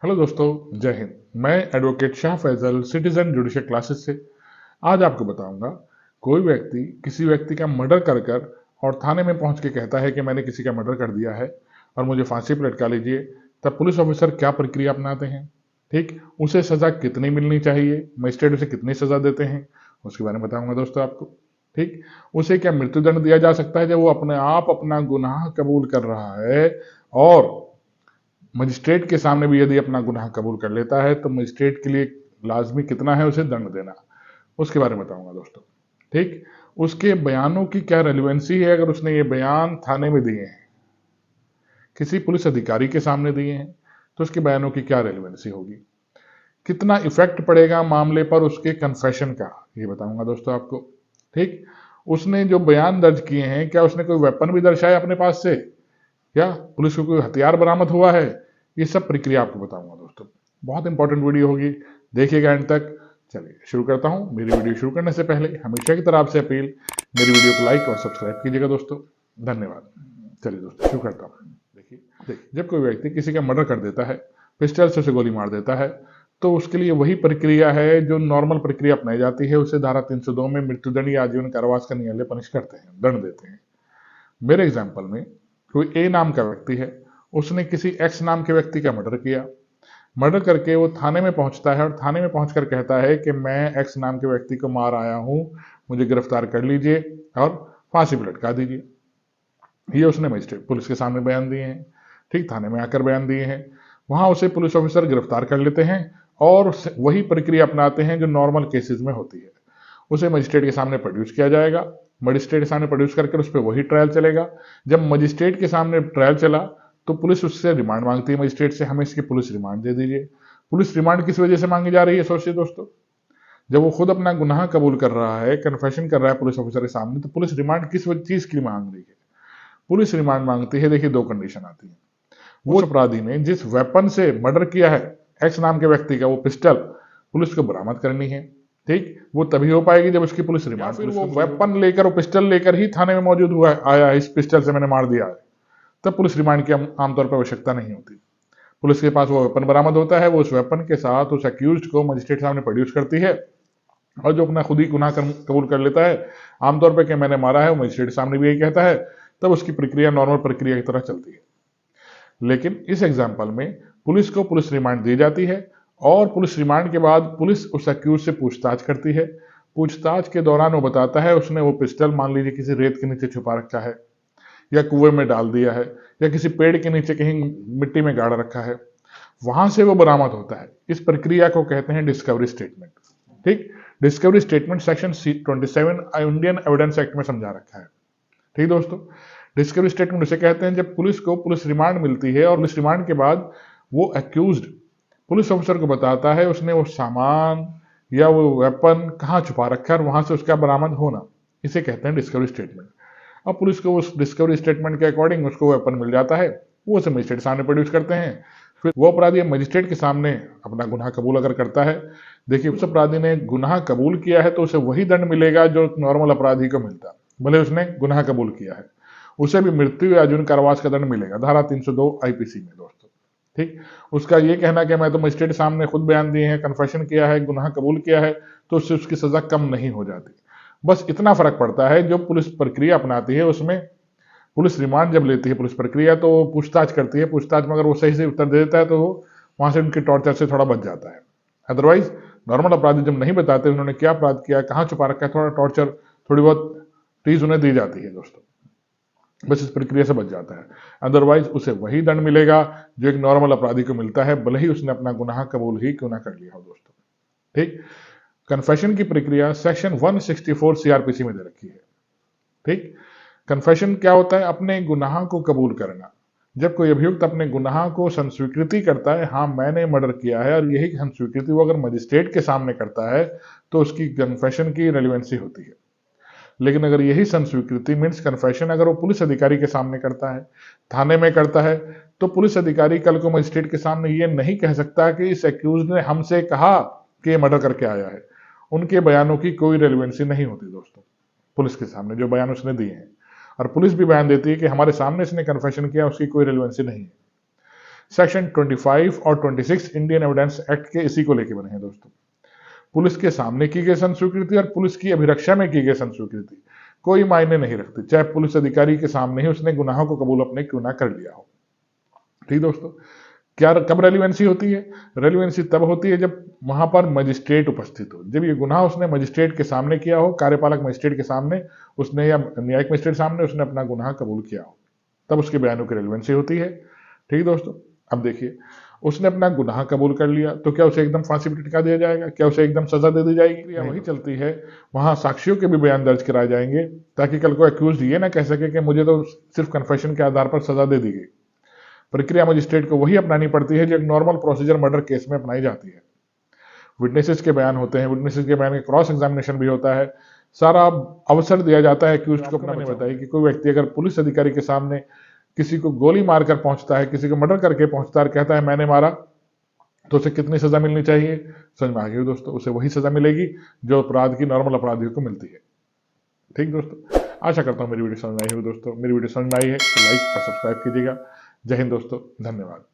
Hello दोस्तों, जय हिंद। मैं advocate Shah Faizal citizen judicial classes से आज आपको बताऊंगा। कोई व्यक्ति किसी व्यक्ति का मर्डर कर कर और थाने में पहुंच के कहता है कि मैंने किसी का मर्डर कर दिया है और मुझे फांसी पर लटका लीजिए, तब पुलिस ऑफिसर क्या प्रक्रिया अपनाते हैं। ठीक, उसे सजा कितनी मिलनी चाहिए, मजिस्ट्रेट उसे कितनी सजा देते हैं, उसके बारे में बताऊंगा दोस्तों आपको। ठीक, उसे क्या मृत्युदंड दिया जा सकता है जब वो अपने आप अपना गुनाह कबूल कर रहा है, और मजिस्ट्रेट के सामने भी यदि अपना गुनाह कबूल कर लेता है तो मजिस्ट्रेट के लिए लाजमी कितना है उसे दंड देना, उसके बारे में बताऊंगा दोस्तों। ठीक, उसके बयानों की क्या रेलिवेंसी है, अगर उसने ये बयान थाने में दिए हैं, किसी पुलिस अधिकारी के सामने दिए हैं, तो उसके बयानों की क्या रेलिवेंसी होगी, कितना इफेक्ट पड़ेगा मामले पर उसके कन्फेशन का, ये बताऊंगा दोस्तों आपको। ठीक, उसने जो बयान दर्ज किए हैं, क्या उसने कोई वेपन भी दर्शाया अपने पास से, या पुलिस को कोई हथियार बरामद हुआ है, ये सब प्रक्रिया आपको बताऊंगा दोस्तों। बहुत इंपॉर्टेंट वीडियो होगी, देखिएगा एंड तक। चलिए शुरू करता हूं। मेरी वीडियो शुरू करने से पहले हमेशा की तरह आपसे अपील, मेरी वीडियो को लाइक और सब्सक्राइब कीजिएगा दोस्तों। धन्यवाद। चलिए दोस्तों शुरू करता हूं। देखिए, जब कोई व्यक्ति किसी का मर्डर कर देता है, पिस्टल से उसे गोली मार देता है, तो उसके लिए वही प्रक्रिया है जो नॉर्मल प्रक्रिया अपनाई जाती है। उसे धारा 302 में मृत्युदंड या आजीवन कारावास का न्यायालय पनिश करते हैं, दंड देते हैं। मेरे एग्जाम्पल में कोई ए नाम का व्यक्ति है, उसने किसी एक्स नाम के व्यक्ति का मर्डर किया। मर्डर करके वो थाने में पहुंचता है और थाने में पहुंचकर कहता है कि मैं एक्स नाम के व्यक्ति को मार आया हूं, मुझे गिरफ्तार कर लीजिए और फांसी पर लटका दीजिए। ये उसने मजिस्ट्रेट पुलिस के सामने बयान दिए हैं। ठीक, थाने में आकर बयान दिए हैं। वहां उसे पुलिस ऑफिसर गिरफ्तार कर लेते हैं और वही प्रक्रिया अपनाते हैं जो नॉर्मल केसेस में होती है। उसे मजिस्ट्रेट के सामने प्रोड्यूस किया जाएगा। मजिस्ट्रेट के सामने प्रोड्यूस करके उस पर वही ट्रायल चलेगा। जब मजिस्ट्रेट के सामने ट्रायल चला तो पुलिस उससे रिमांड मांगती है मजिस्ट्रेट से, हमें इसकी पुलिस रिमांड दे दीजिए। पुलिस रिमांड किस वजह से मांगी जा रही है, सोचिए दोस्तों। जब वो खुद अपना गुनाह कबूल कर रहा है, कन्फेशन कर रहा है पुलिस ऑफिसर के सामने, तो पुलिस रिमांड किस चीज के लिए मांग रही है। पुलिस रिमांड मांगती है, देखिए दो कंडीशन आती है। वो अपराधी ने जिस वेपन से मर्डर किया है एक्स नाम के व्यक्ति का, वो पिस्टल पुलिस को बरामद करनी है। ठीक, वो तभी हो पाएगी जब उसकी पुलिस रिमांड, फिर वो वेपन लेकर, वो पिस्टल लेकर ही थाने में मौजूद हुआ आया, इस पिस्टल से मैंने मार दिया है, तब पुलिस रिमांड की आमतौर पर आवश्यकता नहीं होती। पुलिस के पास वो वेपन बरामद होता है, वो उस वेपन के साथ उस अक्यूज्ड को मजिस्ट्रेट सामने प्रोड्यूस करती है, और जो अपना खुद ही गुनाह कबूल कर लेता है आमतौर पर कि मैंने मारा है, वो मजिस्ट्रेट सामने भी यही कहता है, तब उसकी प्रक्रिया नॉर्मल प्रक्रिया की तरह चलती है। लेकिन इस एग्जाम्पल में पुलिस को पुलिस रिमांड दी जाती है, और पुलिस रिमांड के बाद पुलिस उस अक्यूज से पूछताछ करती है। पूछताछ के दौरान वो बताता है उसने वो पिस्टल मान लीजिए किसी रेत के नीचे छुपा रखा है, या कुएं में डाल दिया है, या किसी पेड़ के नीचे कहीं मिट्टी में गाड़ रखा है, वहां से वो बरामद होता है। इस प्रक्रिया को कहते हैं डिस्कवरी स्टेटमेंट। ठीक, discovery statement section 27 Indian evidence act में समझा रखा है। ठीक दोस्तों, डिस्कवरी स्टेटमेंट उसे कहते हैं जब पुलिस को पुलिस रिमांड मिलती है और पुलिस रिमांड के बाद वो अक्यूज्ड पुलिस ऑफिसर को बताता है उसने वो सामान या वो वेपन कहाँ छुपा रखा है, और वहां से उसका बरामद होना, इसे कहते हैं डिस्कवरी स्टेटमेंट। अब पुलिस को उस डिस्कवरी स्टेटमेंट के अकॉर्डिंग उसको वेपन मिल जाता है, वो उसे मजिस्ट्रेट सामने प्रोड्यूस करते हैं। फिर वो अपराधी मजिस्ट्रेट के सामने अपना गुनाह कबूल अगर करता है, देखिए उस अपराधी ने गुनाह कबूल किया है तो उसे वही दंड मिलेगा जो नॉर्मल अपराधी को मिलता, भले उसने गुनाह कबूल किया है। उसे भी मृत्यु या आजीवन कारावास का दंड मिलेगा, धारा 302 आईपीसी में दोस्तों। ठीक, उसका ये कहना कि मैं तो मजिस्ट्रेट सामने खुद बयान दिए हैं, कन्फेशन किया है, गुनाह कबूल किया है, तो उससे उसकी सजा कम नहीं हो जाती। बस इतना फर्क पड़ता है, जो पुलिस प्रक्रिया अपनाती है उसमें पुलिस रिमांड जब लेती है पुलिस प्रक्रिया, तो पूछताछ करती है, पूछताछ में अगर वो सही से उत्तर दे देता है तो वहां से उनके टॉर्चर से थोड़ा बच जाता है। अदरवाइज नॉर्मल अपराधी जब नहीं बताते उन्होंने क्या अपराध किया, कहाँ छुपा रखा है, थोड़ा टॉर्चर, थोड़ी बहुत टीज उन्हें दी जाती है दोस्तों, बस इस प्रक्रिया से बच जाता है। अदरवाइज उसे वही दंड मिलेगा जो एक नॉर्मल अपराधी को मिलता है, भले ही उसने अपना गुनाह कबूल ही क्यों ना कर लिया हो दोस्तों। ठीक, कन्फेशन की प्रक्रिया सेक्शन 164 सीआरपीसी में दे रखी है। ठीक, कन्फेशन क्या होता है, अपने गुनाह को कबूल करना। जब कोई अभियुक्त अपने गुनाह को संस्वीकृति करता है, हाँ मैंने मर्डर किया है, और यही संस्वीकृति वो अगर मजिस्ट्रेट के सामने करता है तो उसकी कन्फेशन की रेलिवेंसी होती है। लेकिन अगर यही संस्वीकृति मीन्स कन्फेशन अगर वो पुलिस अधिकारी के सामने करता है, थाने में करता है, तो पुलिस अधिकारी कल को मजिस्ट्रेट के सामने ये नहीं कह सकता कि इस एक्यूज ने हमसे कहा कि ये मर्डर करके आया है। उनके बयानों की कोई रेलिवेंसी नहीं होती दोस्तों पुलिस के सामने, जो बयान उसने दिए हैं। और पुलिस भी बयान देती है कि हमारे सामने इसने कन्फेशन किया, उसकी कोई रेलिवेंसी नहीं है। सेक्शन 25 और 26 इंडियन एविडेंस एक्ट के इसी को लेके बने हैं दोस्तों। पुलिस के सामने की गई संस्वीकृति और पुलिस की अभिरक्षा में की गई संस्वीकृति कोई मायने नहीं रखती, चाहे पुलिस अधिकारी के सामने ही उसने गुनाहों को कबूल अपने क्यों ना कर लिया हो। ठीक दोस्तों, क्या कब रेलिवेंसी होती है? रेलिवेंसी तब होती है जब वहां पर मजिस्ट्रेट उपस्थित हो, जब ये गुनाह उसने मजिस्ट्रेट के सामने किया हो, कार्यपालक मजिस्ट्रेट के सामने उसने या न्यायिक मजिस्ट्रेट सामने उसने अपना गुनाह कबूल किया हो, तब उसके बयानों की रेलिवेंसी होती है। ठीक दोस्तों, अब देखिए, उसने अपना गुनाह कबूल कर लिया तो क्या उसे एकदम फांसी पर टिका दिया जाएगा? क्या उसे एकदम सजा दे दी जाएगी? या वही चलती है, वहां साक्षियों के भी बयान दर्ज कराए जाएंगे ताकि कल को एक्यूज ये ना कह सके कि मुझे तो सिर्फ कन्फेशन के आधार पर सजा दे दी गई। प्रक्रिया मजिस्ट्रेट को वही अपनानी पड़ती है जो एक नॉर्मल प्रोसीजर मर्डर केस में अपनाई जाती है। विटनेसेस के बयान होते हैं, विटनेसेस के बयान के क्रॉस एग्जामिनेशन भी होता है, सारा अवसर दिया जाता है एक्यूज्ड को अपना बताइए कि कोई व्यक्ति अगर पुलिस अधिकारी के सामने किसी को गोली मारकर पहुंचता है, किसी को मर्डर करके पहुंचता है और कहता है मैंने मारा, तो उसे कितनी सजा मिलनी चाहिए? समझ में आ गई दोस्तों, उसे वही सजा मिलेगी जो अपराध की नॉर्मल अपराधियों को मिलती है। ठीक दोस्तों, आशा करता हूं मेरी वीडियो समझ में आई होगी दोस्तों। मेरी वीडियो समझ में आई है तो लाइक और सब्सक्राइब कीजिएगा। जय हिंद दोस्तों, धन्यवाद।